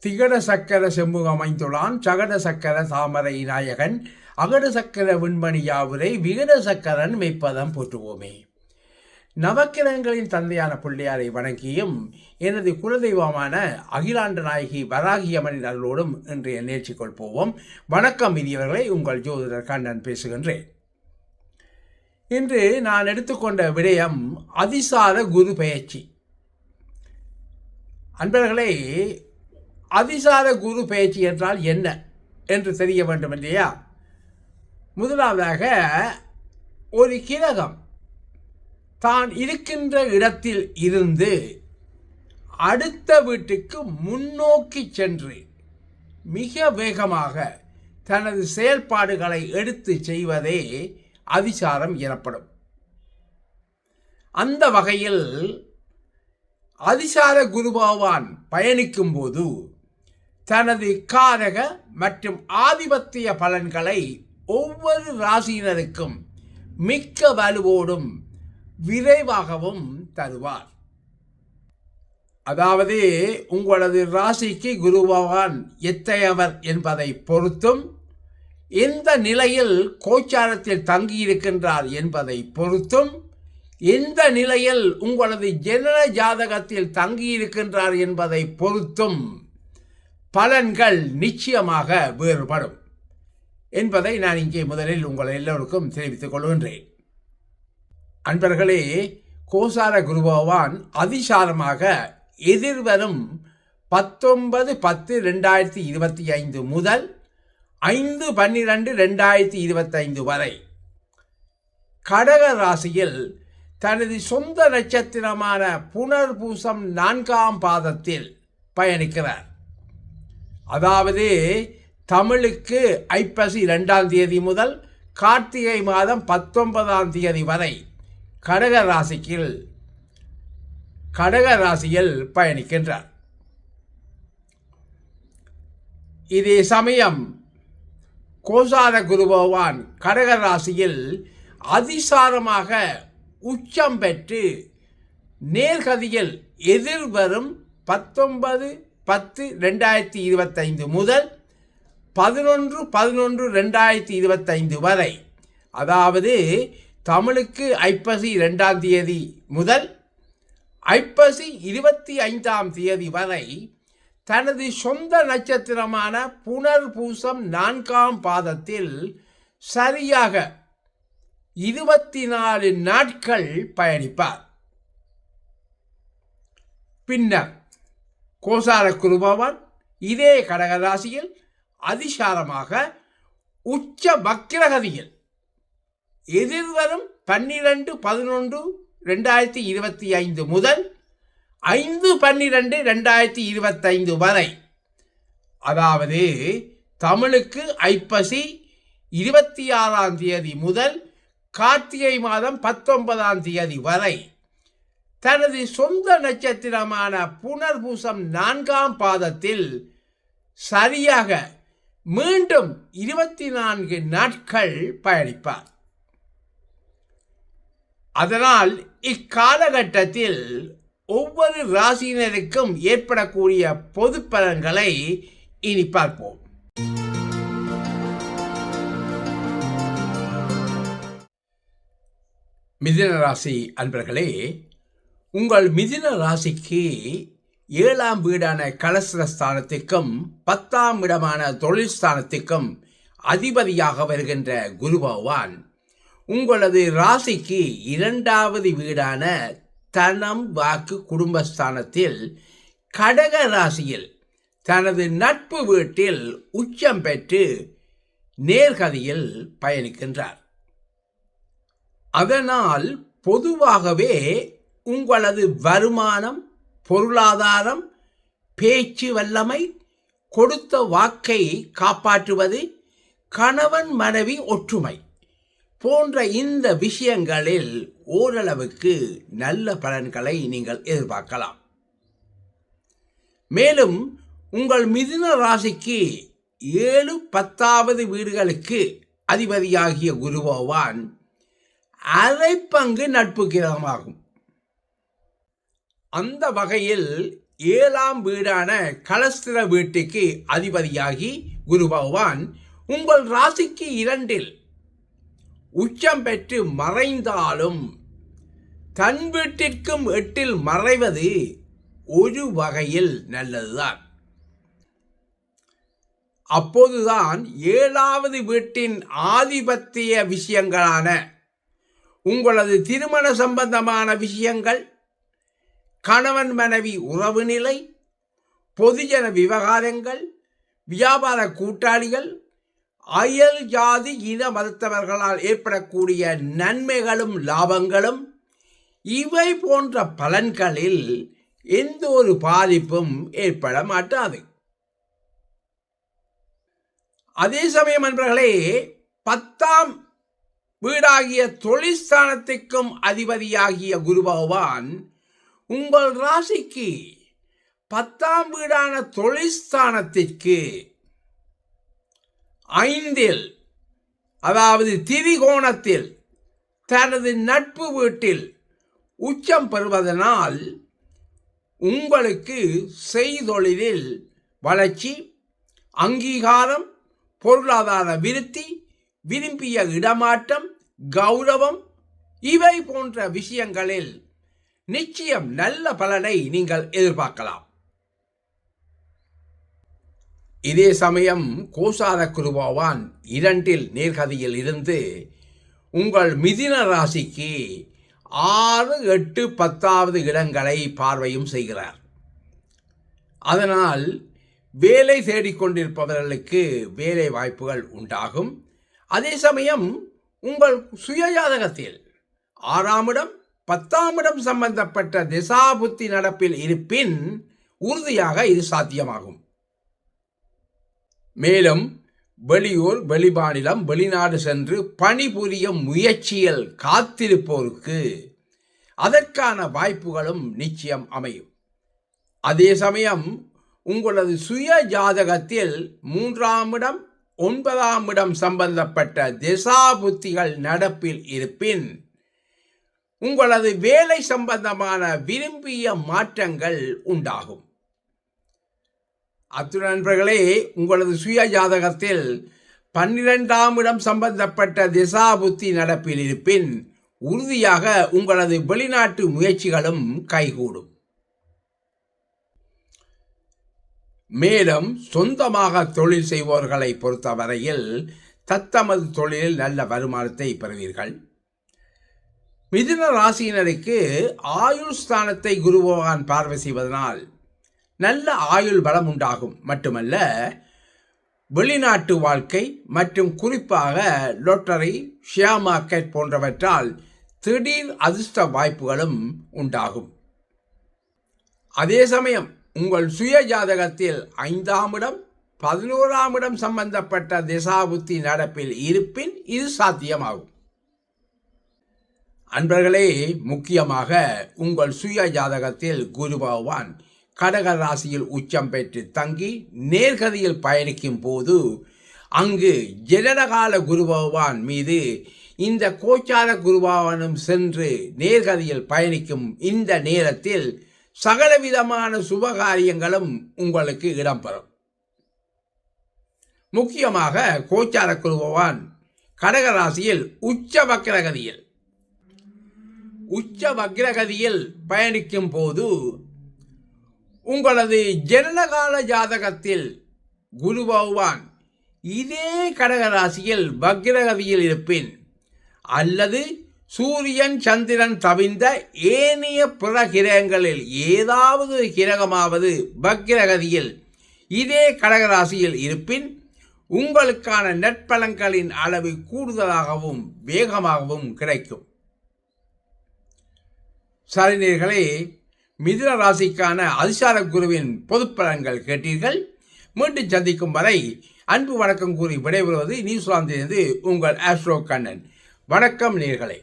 திகட சக்கர செம்புக அமைந்துளான் சகட சக்கர தாமரை நாயகன் அகட சக்கர விண்மணி யாவுரை விகட சக்கரன் மெய்ப்பதம் போற்றுவோமே. நவக்கிரகங்களின் தந்தையான பிள்ளையாரை வணங்கியும் எனது குலதெய்வமான அகிலாண்ட நாயகி வராகியம்மனின் அருளோடும் இன்றைய நிகழ்ச்சிக்குள் போவோம். வணக்கம் இனியவர்களை, உங்கள் ஜோதிடர் கண்ணன் பேசுகின்றேன். இன்று நான் எடுத்துக்கொண்ட விடயம் அதிசார குரு பெயர்ச்சி. அன்பர்களே, அதிசார குரு பெயர்ச்சி என்றால் என்ன என்று தெரிய வேண்டும் இல்லையா? முதலாவதாக, ஒரு கிரகம் தான் இருக்கின்ற இடத்தில் இருந்து அடுத்த வீட்டுக்கு முன்னோக்கி சென்று மிக வேகமாக தனது செயல்பாடுகளை எடுத்து செய்வதே அதிசாரம் எனப்படும். அந்த வகையில் அதிசார குரு பகவான் பயணிக்கும் போது தனது காரக மற்றும் ஆதிபத்திய பலன்களை ஒவ்வொரு ராசியினருக்கும் மிக்க வலுவோடும் விரைவாகவும் தருவார். அதாவது, உங்களது ராசிக்கு குரு பகவான் எத்தையவர் என்பதை பொறுத்தும், எந்த நிலையில் கோச்சாரத்தில் தங்கியிருக்கின்றார் என்பதை பொறுத்தும், எந்த நிலையில் உங்களது ஜனன ஜாதகத்தில் தங்கியிருக்கின்றார் என்பதை பொறுத்தும் பலன்கள் நிச்சயமாக வேறுபடும் என்பதை நான் இங்கே முதலில் உங்கள் எல்லோருக்கும் தெரிவித்துக் கொள்கின்றேன். அன்பர்களே, கோசார குரு பகவான் அதிசாரமாக எதிர்வரும் 19/10/2025 முதல் 5/12/2025 வரை கடக ராசியில் தனது சொந்த நட்சத்திரமான புனர்பூசம் 4ஆம் பாதத்தில் பயணிக்கிறார். அதாவது, தமிழுக்கு ஐப்பசி 2ஆம் தேதி முதல் கார்த்திகை மாதம் 19ஆம் தேதி வரை கடக ராசியில் பயணிக்கின்றார். இதே சமயம் கோசார குரு பகவான் கடக ராசியில் அதிசாரமாக உச்சம் பெற்று நேர்கதியில் எதிர்வரும் 19/10/2025 முதல் 11/11/2025 வரை, அதாவது தமிழுக்கு ஐப்பசி 2ஆம் தேதி முதல் ஐப்பசி 25ஆம் தேதி வரை தனது சொந்த நட்சத்திரமான புனர்பூசம் 4ஆம் பாதத்தில் சரியாக 24 நாட்கள் பயணிப்பார். பின்னர் கோசார குரு பகவான் இதே கடகராசியில் அதிசாரமாக உச்ச வக்கிரகதியில் எதிர்வரும் 12/11/2025 முதல் 5/12/2025 வரை, அதாவது தமிழுக்கு ஐப்பசி 26ஆம் தேதி முதல் கார்த்திகை மாதம் 19ஆம் தேதி வரை தனது சொந்த நட்சத்திரமான புனர்பூசம் 4ஆம் பாதத்தில் சரியாக மீண்டும் 24 நாட்கள் பயணிப்பார். அதனால் இக்காலகட்டத்தில் ஒவ்வொரு ராசியினருக்கும் ஏற்படக்கூடிய பொது பலன்களை இனி பார்ப்போம். மிதுன ராசி அன்பர்களே, உங்கள் மிதுன ராசிக்கு 7ஆம் வீடான கலஸ்திரஸ்தானத்திற்கும் 10ஆம் இடமான தொழில் ஸ்தானத்திற்கும் அதிபதியாக வருகின்ற குரு பகவான் உங்களது ராசிக்கு 2வது வீடான தனம் வாக்கு குடும்பஸ்தானத்தில் கடக ராசியில் தனது நட்பு வீட்டில் உச்சம் பெற்று நேர்கதியில் பயணிக்கின்றார். அதனால் பொதுவாகவே உங்களது வருமானம், பொருளாதாரம், பேச்சு வல்லமை, கொடுத்த வாக்கை காப்பாற்றுவது, கணவன் மனைவி ஒற்றுமை போன்ற இந்த விஷயங்களில் ஓரளவுக்கு நல்ல பலன்களை நீங்கள் எதிர்பார்க்கலாம். மேலும் உங்கள் மிதுன ராசிக்கு 7, 10வது வீடுகளுக்கு அதிபதியாகிய குரு பகவான் அரை பங்கு நட்பு கிரகமாகும். அந்த வகையில் 7ஆம் வீடான கலஸ்திர வீட்டுக்கு அதிபதியாகி குரு பகவான் உங்கள் ராசிக்கு 2இல் உச்சம் பெற்று மறைந்தாலும் தன் வீட்டிற்கும் 8இல் மறைவது ஒரு வகையில் நல்லதுதான். அப்போதுதான் 7வது வீட்டின் ஆதிபத்திய விஷயங்களான உங்களது திருமண சம்பந்தமான விஷயங்கள், கணவன் மனைவி உறவு நிலை, பொதுஜன விவகாரங்கள், வியாபார கூட்டாளிகள், அயல் ஜாதி இன மதத்தவர்களால் ஏற்படக்கூடிய நன்மைகளும் லாபங்களும், இவை போன்ற பலன்களில் எந்த ஒரு பாதிப்பும் ஏற்பட மாட்டாது. அதே சமயம் நண்பர்களே, 10ஆம் வீடாகிய தொழிற்ஸ்தானத்திற்கும் அதிபதியாகிய குரு பகவான் உங்கள் ராசிக்கு 10ஆம் வீடான தொழிற்ஸ்தானத்திற்கு 5இல், அதாவது திரிகோணத்தில் தனது நட்பு வீட்டில் உச்சம் பெறுவதனால் உங்களுக்கு செய்தொழிலில் வளர்ச்சி, அங்கீகாரம், பொருளாதார விருத்தி, விரும்பிய இடமாற்றம், கௌரவம், இவை போன்ற விஷயங்களில் நிச்சயம் நல்ல பலனை நீங்கள் எதிர்பார்க்கலாம். இதே சமயம் கோசார குரு பகவான் 2இல் நேர்கதியில் இருந்து உங்கள் மிதுன ராசிக்கு 6, 8, 10வது இடங்களை பார்வையும் செய்கிறார். அதனால் வேலை தேடிக்கொண்டிருப்பவர்களுக்கு வேலை வாய்ப்புகள் உண்டாகும். அதே சமயம் உங்கள் சுயஜாதகத்தில் 6ஆம் இடம் 10ஆம் இடம் சம்பந்தப்பட்ட திசாபுத்தி நடப்பில் இருப்பின் உறுதியாக இது சாத்தியமாகும். மேலும் வெளியூர், வெளிமாநிலம், வெளிநாடு சென்று பணிபுரியும் முயற்சியில் காத்திருப்போருக்கு அதற்கான வாய்ப்புகளும் நிச்சயம் அமையும். அதே சமயம் உங்களது சுய ஜாதகத்தில் 3ஆம் இடம் 9ஆம் இடம் சம்பந்தப்பட்ட திசாபுத்திகள் நடப்பில் இருப்பின் உங்களது வேலை சம்பந்தமான விரும்பிய மாற்றங்கள் உண்டாகும். அத்துடன் நண்பர்களே, உங்களது சுய ஜாதகத்தில் 12ஆம் இடம் சம்பந்தப்பட்ட திசாபுத்தி நடப்பில் இருப்பின் உறுதியாக உங்களது வெளிநாட்டு முயற்சிகளும் கைகூடும். மேலும் சொந்தமாக தொழில் செய்வோர்களை பொறுத்தவரையில் தத்தமது தொழிலில் நல்ல வருமானத்தை பெறுவீர்கள். மிதுன ராசியினருக்கு ஆயுள் ஸ்தானத்தை குரு பகவான் பார்வை செய்வதனால் நல்ல ஆயுள் பலம் உண்டாகும். மட்டுமல்ல, வெளிநாட்டு வாழ்க்கை மற்றும் குறிப்பாக லோட்டரி, ஷேர் மார்க்கெட் போன்றவற்றால் திடீர் அதிர்ஷ்ட வாய்ப்புகளும் உண்டாகும். அதே சமயம் உங்கள் சுய ஜாதகத்தில் 5ஆம் இடம் 11ஆம் இடம் சம்பந்தப்பட்ட திசாபுத்தி நடப்பில் இருப்பின் இது சாத்தியமாகும். அன்பர்களே, முக்கியமாக உங்கள் சுய ஜாதகத்தில் குரு பகவான் கடக ராசியில் உச்சம் பெற்று தங்கி நேர்கதியில் பயணிக்கும் போது அங்கு ஜனனகால குரு பகவான் மீது இந்த கோச்சார குரு பகவானும் சென்று நேர்கதியில் பயணிக்கும் இந்த நேரத்தில் சகலவிதமான சுபகாரியங்களும் உங்களுக்கு இடம்பெறும். முக்கியமாக கோச்சார குரு பகவான் கடக ராசியில் உச்ச வக்ரகதியில் பயணிக்கும் போது உங்களது ஜனனகால ஜாதகத்தில் குரு பகவான் இதே கடக ராசியில் வக்ரகதியில் இருப்பின் அல்லது சூரியன் சந்திரன் தவிர்ந்த ஏனைய பிற கிரகங்களில் ஏதாவது கிரகமாவது வக்ரகதியில் இதே கடகராசியில் இருப்பின் உங்களுக்கான நற்பலன்களின் அளவு கூடுதலாகவும் வேகமாகவும் கிடைக்கும். சரி நேயர்களே, மிதுன ராசிக்கான அதிசார குருவின் பொதுப்பலன்கள் கேட்டீர்கள். மீண்டும் சந்திக்கும் வரை அன்பு வணக்கம் கூறி விடைபெறுவது நியூசிலாந்திலிருந்து உங்கள் ஆஸ்ட்ரோ கண்ணன். வணக்கம் நேயர்களே.